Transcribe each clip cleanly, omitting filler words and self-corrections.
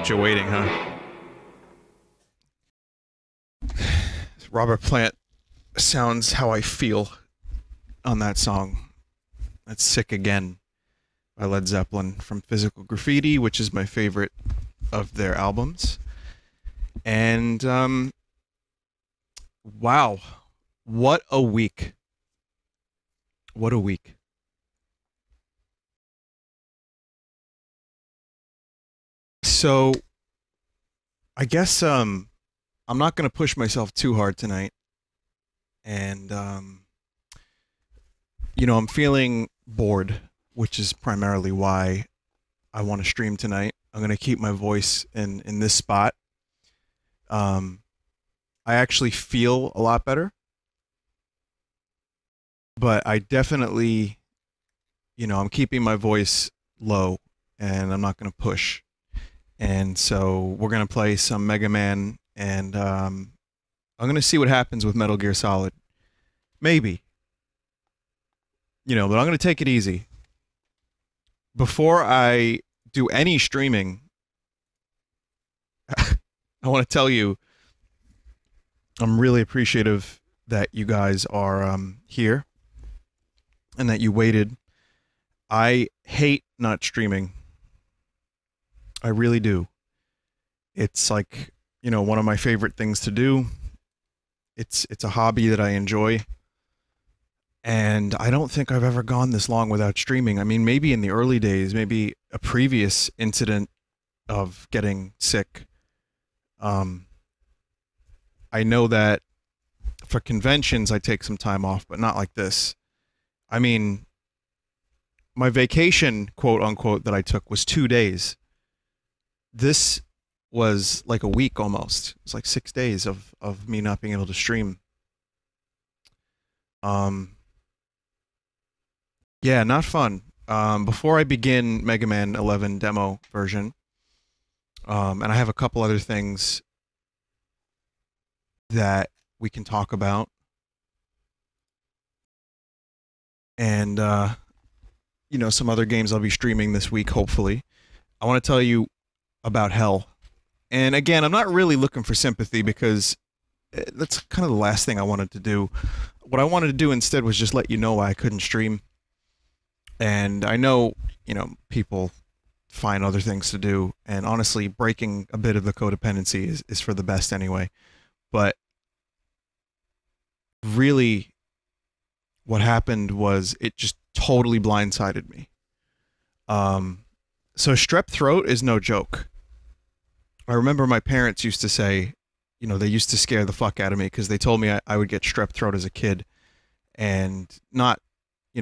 kept you waiting, huh? Robert Plant sounds how I feel on that song. That's Sick Again by Led Zeppelin from Physical Graffiti, which is my favorite of their albums. And, wow. What a week. What a week. So, I guess, I'm not going to push myself too hard tonight. And, I'm feeling bored, which is primarily why I want to stream tonight. I'm going to keep my voice in this spot. I actually feel a lot better. But I definitely, I'm keeping my voice low and I'm not going to push. And so we're going to play some Mega Man and I'm going to see what happens with Metal Gear Solid. Maybe. But I'm going to take it easy. Before I do any streaming, I want to tell you I'm really appreciative that you guys are here and that you waited. I hate not streaming. I really do. It's like, one of my favorite things to do. It's a hobby that I enjoy. And I don't think I've ever gone this long without streaming. I mean, maybe in the early days, maybe a previous incident of getting sick. I know that for conventions, I take some time off, but not like this. I mean, my vacation, quote unquote, that I took was 2 days. This was like a week almost. It's like 6 days of me not being able to stream. Yeah, not fun. Before I begin Mega Man 11 demo version, and I have a couple other things that we can talk about. And, some other games I'll be streaming this week, hopefully. I want to tell you about Hell. And again, I'm not really looking for sympathy because that's kind of the last thing I wanted to do. What I wanted to do instead was just let you know why I couldn't stream. And I know, people find other things to do. And honestly, breaking a bit of the codependency is for the best anyway. But really, what happened was it just totally blindsided me. So strep throat is no joke. I remember my parents used to say, they used to scare the fuck out of me because they told me I would get strep throat as a kid. And not,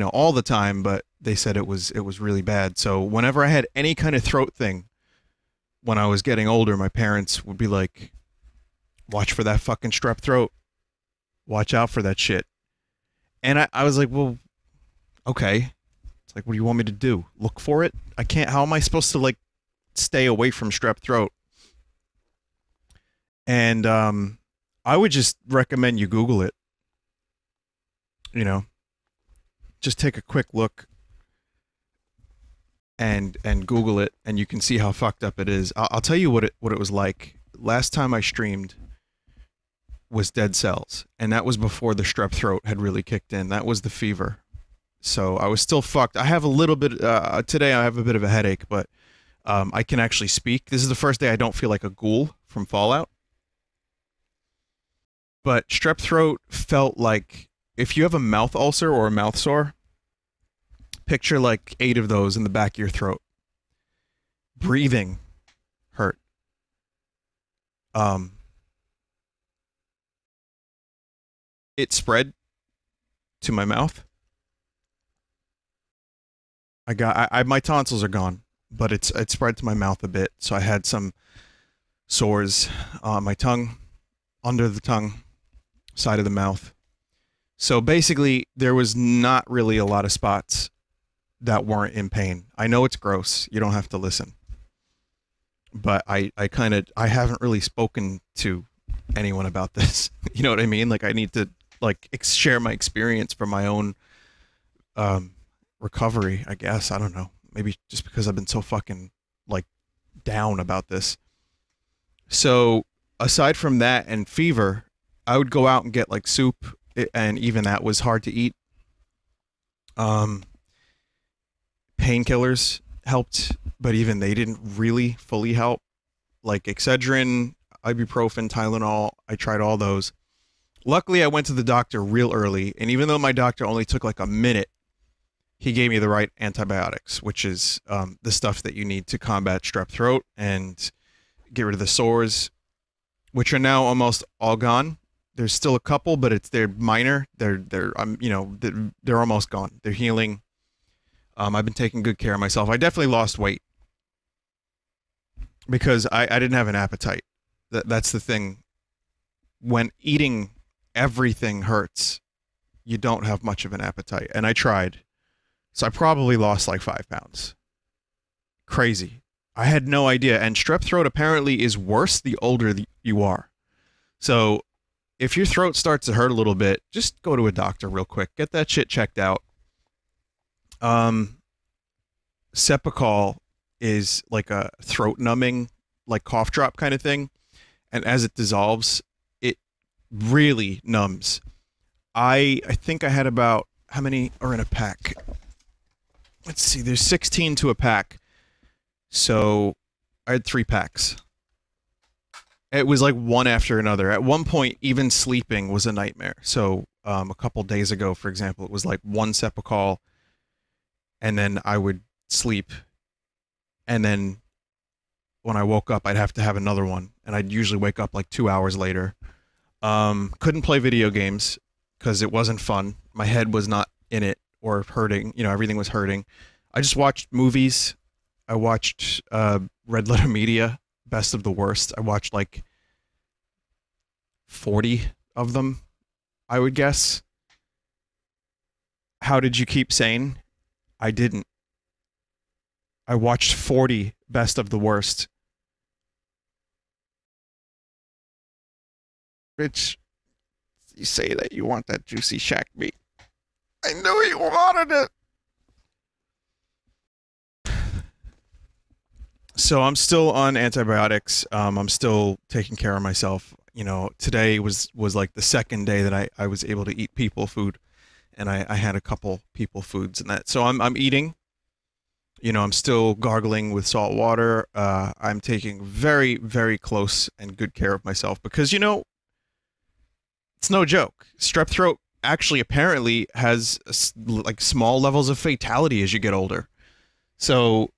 all the time, but they said it was really bad. So whenever I had any kind of throat thing when I was getting older, my parents would be like, watch for that fucking strep throat. Watch out for that shit. And I was like, well, okay. It's like, what do you want me to do? Look for it? I can't. How am I supposed to, stay away from strep throat? And I would just recommend you Google it. Just take a quick look and Google it, and you can see how fucked up it is. I'll tell you what it was like. Last time I streamed was Dead Cells, and that was before the strep throat had really kicked in. That was the fever. So I was still fucked. I have a little bit, today I have a bit of a headache, but I can actually speak. This is the first day I don't feel like a ghoul from Fallout. But strep throat felt like, if you have a mouth ulcer or a mouth sore, picture like 8 of those in the back of your throat. Breathing hurt. It spread to my mouth. My tonsils are gone, but it spread to my mouth a bit. So I had some sores on my tongue, under the tongue, side of the mouth. So basically, there was not really a lot of spots that weren't in pain. I know it's gross. You don't have to listen. But I haven't really spoken to anyone about this. You know what I mean? Like, I need to, share my experience from my own recovery, I guess. I don't know. Maybe just because I've been so fucking, down about this. So aside from that and fever, I would go out and get like soup, and even that was hard to eat. Um, Painkillers helped, but even they didn't really fully help. Like Excedrin, ibuprofen, Tylenol, I tried all those. Luckily, I went to the doctor real early, and even though my doctor only took like a minute, he gave me the right antibiotics, which is the stuff that you need to combat strep throat and get rid of the sores, which are now almost all gone. There's still a couple, but they're minor. They're almost gone. They're healing. I've been taking good care of myself. I definitely lost weight because I didn't have an appetite. That's the thing. When eating everything hurts, you don't have much of an appetite. And I tried. So I probably lost like 5 pounds. Crazy. I had no idea. And strep throat apparently is worse the older you are. So if your throat starts to hurt a little bit, just go to a doctor real quick. Get that shit checked out. Cepacol is like a throat numbing, like cough drop kind of thing. And as it dissolves, it really numbs. I think I had about, how many are in a pack? Let's see, there's 16 to a pack. So I had 3 packs. It was like one after another. At one point, even sleeping was a nightmare. So a couple days ago, for example, it was like one Cepacol, and then I would sleep, and then when I woke up, I'd have to have another one, and I'd usually wake up like 2 hours later. Couldn't play video games because it wasn't fun. My head was not in it or hurting. You know, everything was hurting. I just watched movies. I watched Red Letter Media, Best of the Worst. I watched like 40 of them, I would guess. How did you keep sane? I didn't. I watched 40 Best of the Worst. Bitch, you say that you want that juicy shack meat. I knew you wanted it. So I'm still on antibiotics. I'm still taking care of myself. You know, today was like the second day that I was able to eat people food, and I had a couple people foods and that. So I'm eating. You know, I'm still gargling with salt water. I'm taking very, very close and good care of myself because, you know, it's no joke. Strep throat actually apparently has like small levels of fatality as you get older. So,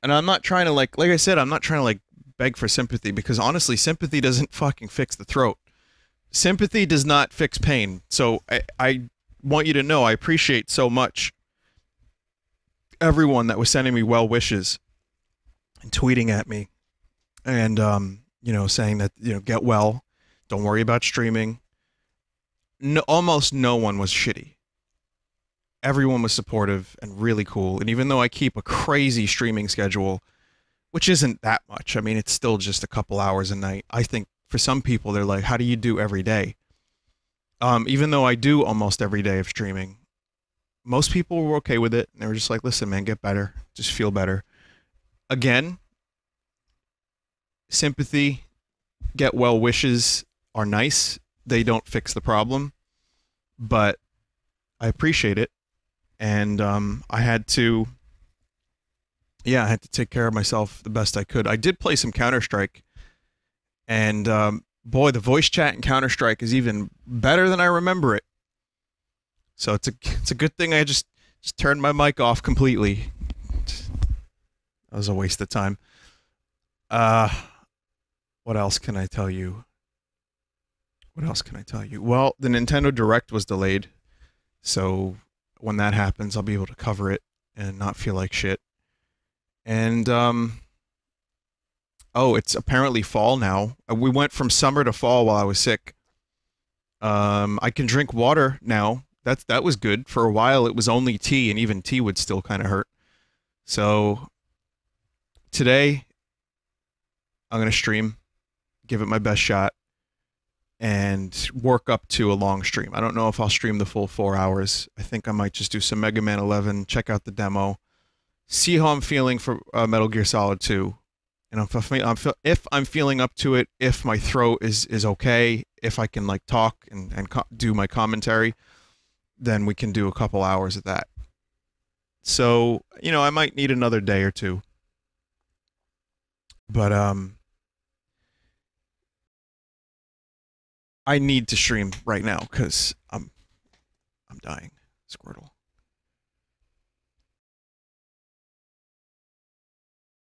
and I'm not trying to like I said, I'm not trying to like beg for sympathy because honestly, sympathy doesn't fucking fix the throat. Sympathy does not fix pain. So I want you to know I appreciate so much everyone that was sending me well wishes and tweeting at me and you know, saying that, you know, get well, don't worry about streaming. No, almost no one was shitty. Everyone was supportive and really cool. And even though I keep a crazy streaming schedule, which isn't that much, I mean, it's still just a couple hours a night. I think for some people, they're like, how do you do every day? Even though I do almost every day of streaming, most people were okay with it. And they were just like, listen, man, get better. Just feel better. Again, sympathy, get well wishes are nice. They don't fix the problem, but I appreciate it. And I had to take care of myself the best I could. I did play some Counter-Strike, and boy, the voice chat in Counter-Strike is even better than I remember it. So it's a good thing I just turned my mic off completely. That was a waste of time. What else can I tell you? Well, the Nintendo Direct was delayed, so when that happens, I'll be able to cover it and not feel like shit. And oh, it's apparently fall now. We went from summer to fall while I was sick. I can drink water now. That was good. For a while, it was only tea, and even tea would still kind of hurt. So today, I'm gonna stream, give it my best shot, and work up to a long stream. I don't know if I'll stream the full 4 hours. I think I might just do some Mega Man 11, check out the demo, see how I'm feeling for Metal Gear Solid 2, And if I'm feeling up to it, if my throat is okay, if I can like talk and do my commentary, then we can do a couple hours of that. So, I might need another day or two. But I need to stream right now cuz I'm dying, Squirtle.